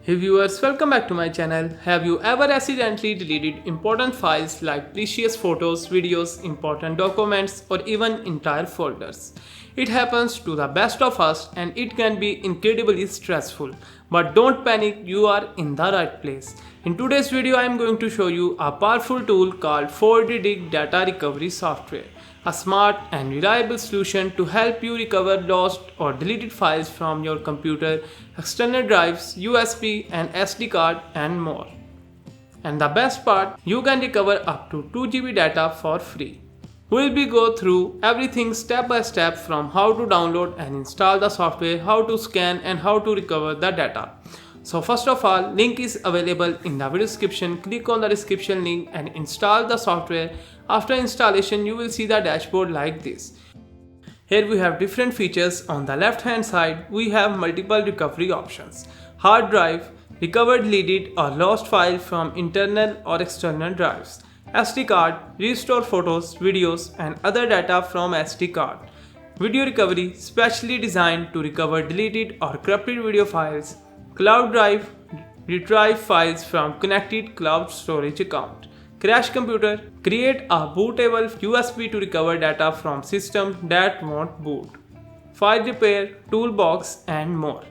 Hey viewers, welcome back to my channel. Have you ever accidentally deleted important files like precious photos, videos, important documents, or even entire folders? It happens to the best of us and it can be incredibly stressful. But don't panic, you are in the right place. In today's video, I am going to show you a powerful tool called 4D Data Recovery Software, a smart and reliable solution to help you recover lost or deleted files from your computer, external drives, USB and SD card and more. And the best part, you can recover up to 2 GB data for free. We'll be go through everything step by step, from how to download and install the software, how to scan and how to recover the data. So first of all, link is available in the video description. Click on the description link and install the software. After installation, you will see the dashboard like this. Here we have different features. On the left hand side, we have multiple recovery options. Hard drive, recover deleted or lost file from internal or external drives. SD card, restore photos, videos and other data from SD card. Video recovery, specially designed to recover deleted or corrupted video files. Cloud drive, retrieve files from connected cloud storage account. Crash computer, create a bootable USB to recover data from systems that won't boot. File repair, toolbox and more.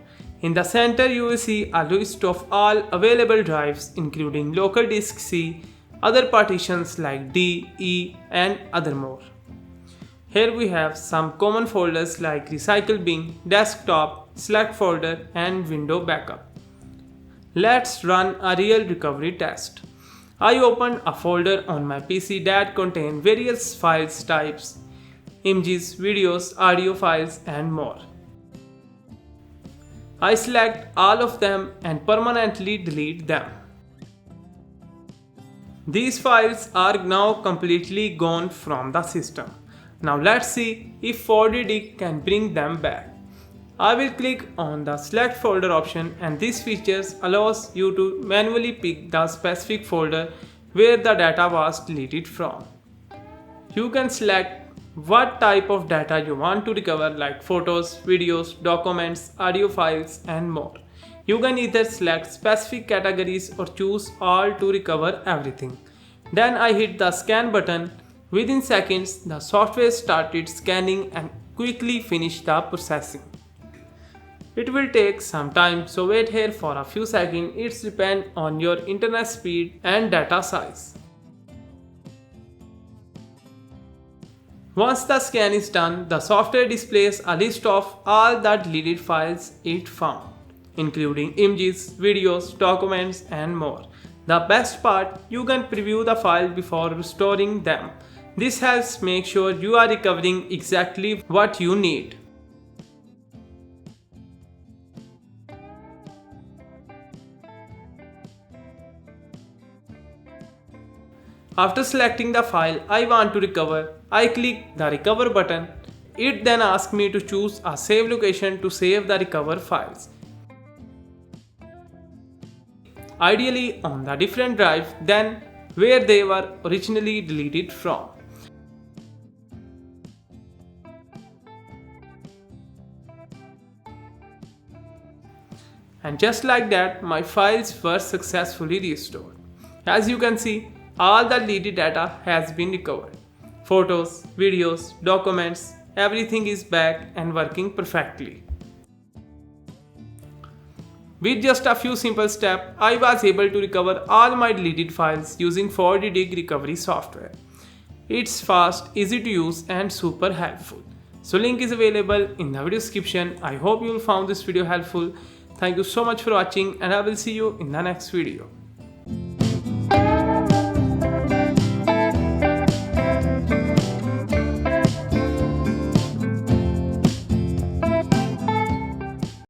In the center you will see a list of all available drives including local disk C, other partitions like D, E and other more. Here we have some common folders like Recycle Bin, Desktop, Select Folder and Window Backup. Let's run a real recovery test. I opened a folder on my PC that contains various files types, images, videos, audio files and more. I select all of them and permanently delete them. These files are now completely gone from the system. Now let's see if 4D can bring them back. I will click on the select folder option, and this feature allows you to manually pick the specific folder where the data was deleted from. You can select what type of data you want to recover like photos, videos, documents, audio files and more. You can either select specific categories or choose all to recover everything. Then I hit the scan button. Within seconds, the software started scanning and quickly finished the processing. It will take some time, so wait here for a few seconds. It depends on your internet speed and data size. Once the scan is done, the software displays a list of all the deleted files it found, including images, videos, documents and more. The best part, you can preview the file before restoring them. This helps make sure you are recovering exactly what you need. After selecting the file I want to recover, I click the recover button. It then asks me to choose a save location to save the recovered files. Ideally on the different drive than where they were originally deleted from. And just like that, my files were successfully restored. As you can see, all the deleted data has been recovered. Photos, videos, documents, everything is back and working perfectly. With just a few simple steps, I was able to recover all my deleted files using 4D recovery software. It's fast, easy to use and super helpful. So link is available in the video description. I hope you will found this video helpful. Thank you so much for watching and I will see you in the next video.